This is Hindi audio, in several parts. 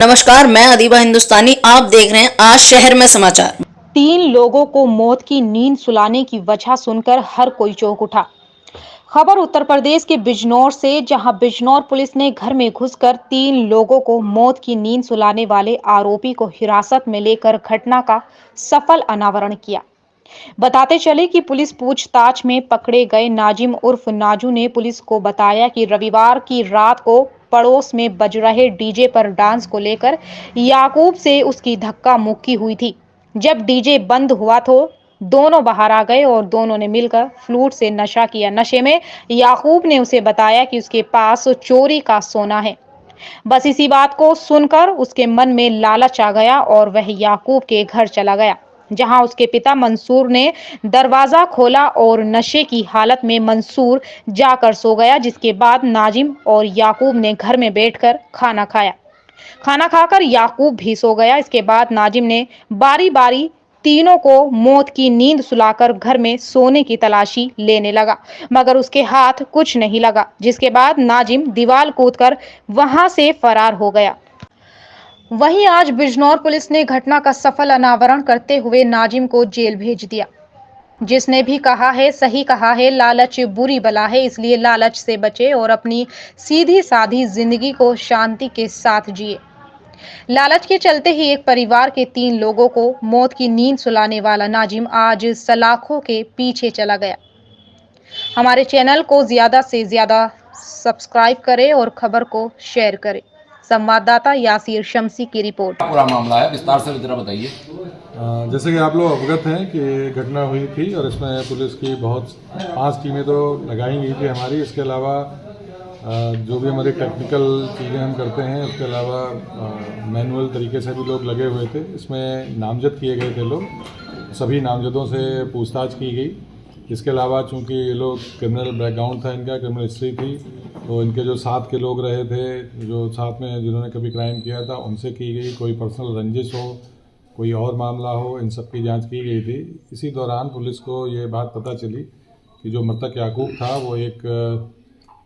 नमस्कार, मैं अदीबा हिंदुस्तानी। आप देख रहे हैं आज शहर में समाचार। 3 लोगों को मौत की नींद सुलाने की वजह सुनकर हर कोई चौंक उठा। खबर उत्तर प्रदेश के बिजनौर से, जहां बिजनौर पुलिस ने घर में घुसकर 3 लोगों को मौत की नींद सुलाने वाले आरोपी को हिरासत में लेकर घटना का सफल अनावरण किया। बताते चले कि पुलिस पूछताछ में पकड़े गए नाजिम उर्फ नाजू ने पुलिस को बताया कि रविवार की रात को पड़ोस में बज रहे डीजे पर डांस को लेकर याकूब से उसकी धक्का मुक्की हुई थी। जब डीजे बंद हुआ तो दोनों बाहर आ गए और दोनों ने मिलकर फ्लूट से नशा किया। नशे में याकूब ने उसे बताया कि उसके पास चोरी का सोना है। बस इसी बात को सुनकर उसके मन में लालच आ गया और वह याकूब के घर चला गया, जहां उसके पिता मंसूर ने दरवाजा खोला और नशे की हालत में मंसूर जाकर सो गया। जिसके बाद नाजिम और याकूब ने घर में बैठकर खाना खाया। खाना खाकर याकूब भी सो गया। इसके बाद नाजिम ने बारी बारी तीनों को मौत की नींद सुलाकर घर में सोने की तलाशी लेने लगा, मगर उसके हाथ कुछ नहीं लगा। जिसके बाद नाजिम दीवार कूदकर वहां से फरार हो गया। वहीं आज बिजनौर पुलिस ने घटना का सफल अनावरण करते हुए नाजिम को जेल भेज दिया। जिसने भी कहा है, सही कहा है, लालच बुरी बला है, इसलिए लालच से बचे और अपनी सीधी साधी जिंदगी को शांति के साथ जिए। लालच के चलते ही एक परिवार के 3 लोगों को मौत की नींद सुलाने वाला नाजिम आज सलाखों के पीछे चला गया। हमारे चैनल को ज्यादा से ज्यादा सब्सक्राइब करें और खबर को शेयर करें। संवाददाता यासीर शमसी की रिपोर्ट। पूरा मामला है, विस्तार से जरा बताइए। जैसे कि आप लोग अवगत हैं कि घटना हुई थी और इसमें पुलिस की 5 टीमें तो लगाई गई थी हमारी। इसके अलावा जो भी हमारी टेक्निकल चीज़ें हम करते हैं, उसके अलावा मैनुअल तरीके से भी लोग लगे हुए थे। इसमें नामजद किए गए थे लोग, सभी नामजदों से पूछताछ की गई। इसके अलावा चूंकि ये लोग क्रिमिनल बैकग्राउंड था, इनका क्रिमिनल हिस्ट्री थी, तो इनके जो साथ के लोग रहे थे, जो साथ में जिन्होंने कभी क्राइम किया था, उनसे की गई। कोई पर्सनल रंजिश हो, कोई और मामला हो, इन सब की जांच की गई थी। इसी दौरान पुलिस को ये बात पता चली कि जो मृतक याकूब था वो एक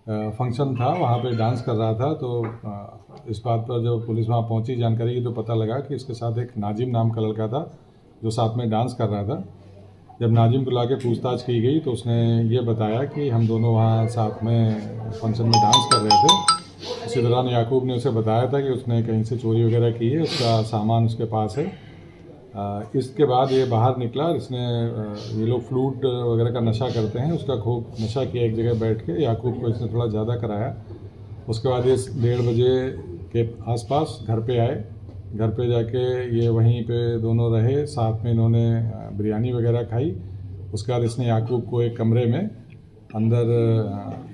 फंक्शन था, वहाँ पे डांस कर रहा था। तो इस बात पर जब पुलिस वहाँ पहुँची जानकारी की, तो पता लगा कि इसके साथ एक नाजिम नाम का लड़का था जो साथ में डांस कर रहा था। जब नाजिम को लाके पूछताछ की गई तो उसने ये बताया कि हम दोनों वहाँ साथ में फंक्शन में डांस कर रहे थे। इसी दौरान याकूब ने उसे बताया था कि उसने कहीं से चोरी वगैरह की है, उसका सामान उसके पास है। इसके बाद ये बाहर निकला और इसने ये लोग फ्लूट वगैरह का नशा करते हैं, उसका खूब नशा किया एक जगह बैठ के। याकूब को इसने थोड़ा ज़्यादा कराया। उसके बाद ये 1:30 बजे के आसपास घर पे आए। घर पे जाके ये वहीं पे दोनों रहे, साथ में इन्होंने बिरयानी वगैरह खाई। उसके बाद इसने याकूब को एक कमरे में अंदर,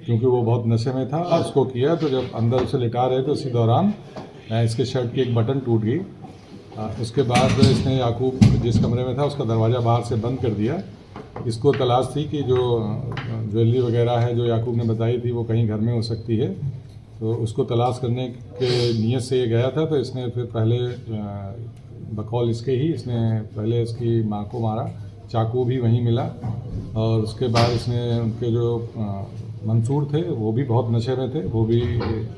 क्योंकि वो बहुत नशे में था, उसको किया। तो जब अंदर उसे लिटा रहे थे, उसी दौरान इसके शर्ट की एक बटन टूट गई। उसके बाद इसने याकूब जिस कमरे में था उसका दरवाज़ा बाहर से बंद कर दिया। इसको तलाश थी कि जो ज्वेलरी वगैरह है जो याकूब ने बताई थी वो कहीं घर में हो सकती है, तो उसको तलाश करने के नीयत से ये गया था। तो इसने फिर पहले बकौल इसके ही इसने पहले इसकी माँ को मारा, चाकू भी वहीं मिला। और उसके बाद इसने उनके जो मंसूर थे वो भी बहुत नशे में थे, वो भी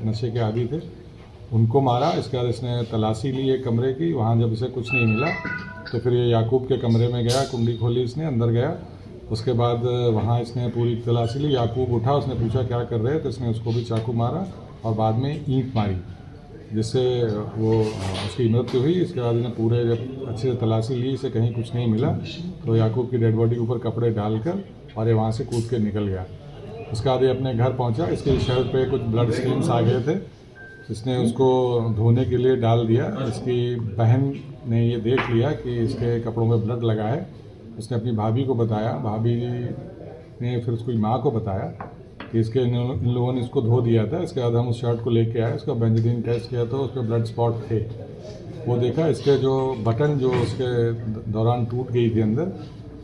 नशे के आदी थे, उनको मारा। इसके बाद इसने तलाशी ली एक कमरे की, वहाँ जब इसे कुछ नहीं मिला तो फिर ये याकूब के कमरे में गया, कुंडी खोली, इसने अंदर गया। उसके बाद वहाँ इसने पूरी तलाशी ली। याकूब उठा, उसने पूछा क्या कर रहे हैं, तो इसने उसको भी चाकू मारा और बाद में ईंट मारी, जिससे वो उसकी मृत्यु हुई। इसके बाद इन्हें पूरे जब अच्छे से तलाशी ली, इसे कहीं कुछ नहीं मिला, तो याकूब की डेड बॉडी के ऊपर कपड़े डालकर और ये वहाँ से कूद के निकल गया। उसके बाद ये अपने घर पहुँचा। इसके शर्ट पे कुछ ब्लड स्टेन्स आ गए थे, इसने उसको धोने के लिए डाल दिया। इसकी बहन ने ये देख लिया कि इसके कपड़ों में ब्लड लगा है। उसने अपनी भाभी को बताया, भाभी ने फिर उसकी माँ को बताया कि इन लोगों ने इसको धो दिया था। इसके बाद हम उस शर्ट को लेके आए, उसका बेंजीन टेस्ट किया तो उस पर ब्लड स्पॉट थे। वो देखा, इसके जो बटन जो उसके दौरान टूट गई थी अंदर,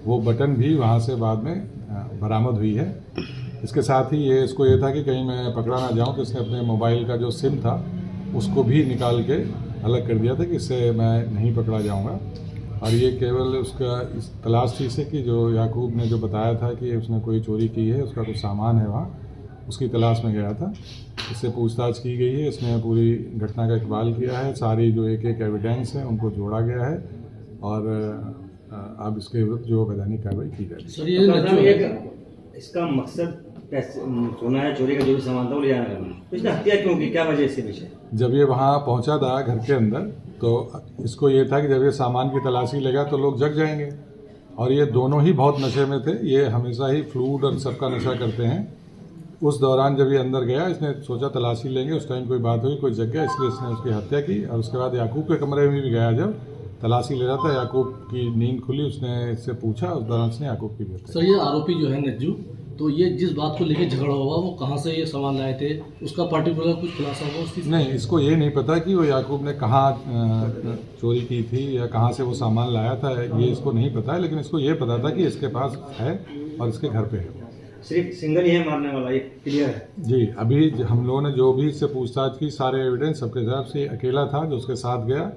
वो बटन भी वहाँ से बाद में बरामद हुई है। इसके साथ ही इसको ये था कि कहीं मैं पकड़ा ना जाऊं, तो इसने अपने मोबाइल का जो सिम था उसको भी निकाल के अलग कर दिया था कि इससे मैं नहीं पकड़ा जाऊंगा। और ये केवल उसका इस तलाश थी इसे कि जो याकूब ने जो बताया था कि उसने कोई चोरी की है, उसका कुछ सामान है वहाँ, उसकी तलाश में गया था। इससे पूछताछ की गई है, इसने पूरी घटना का इकबाल किया है, सारी जो एक एक एविडेंस है उनको जोड़ा गया है और अब इसके विरुद्ध जो वैधानिक कार्रवाई की जाएगी। सर ये इसका मकसद पैसे सोना है, चोरी का जो भी सामान था वो ले जाना करना, तो इसने हत्या क्यों की, क्या वजह इसके पीछे? जब ये वहाँ पहुँचा था घर के अंदर तो इसको ये था कि जब ये सामान की तलाशी लेगा तो लोग जग जाएंगे और ये दोनों ही बहुत नशे में थे। ये हमेशा ही फ्लूड और सबका नशा करते हैं। उस दौरान जब ये अंदर गया इसने सोचा तलाशी लेंगे, उस टाइम कोई बात हुई, कोई जग गया, इसलिए इसने उसकी हत्या की। और उसके बाद याकूब के कमरे में भी गया, जब तलाशी ले रहा था याकूब की नींद खुली, उसने इससे पूछा, उस दौरान उसने याकूब की भी हत्या। सर ये आरोपी जो है नज्जू, तो ये जिस बात को लेकर झगड़ा हुआ वो कहाँ से ये सामान लाए थे, उसका पर्टिकुलर कुछ खुलासा हुआ उसकी? नहीं, इसको ये नहीं पता कि वो याकूब ने कहाँ चोरी की थी या कहाँ से वो सामान लाया था, ये इसको नहीं पता है। लेकिन इसको ये पता था कि इसके पास है और इसके घर पे है। सिर्फ सिंगल ही है मारने वाला, ये क्लियर है? जी, अभी हम लोगों ने जो भी इससे पूछताछ की, सारे एविडेंस सबके हिसाब से अकेला था जो उसके साथ गया,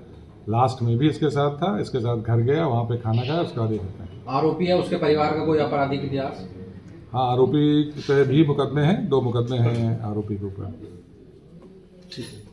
लास्ट में भी इसके साथ था, इसके साथ घर गया, वहाँ पे खाना खाया, उसके बाद ये करते हैं। आरोपी है, उसके परिवार का कोई आपराधिक इतिहास? हाँ, आरोपी पे भी मुकदमे हैं, 2 मुकदमे हैं आरोपी के ऊपर। ठीक है।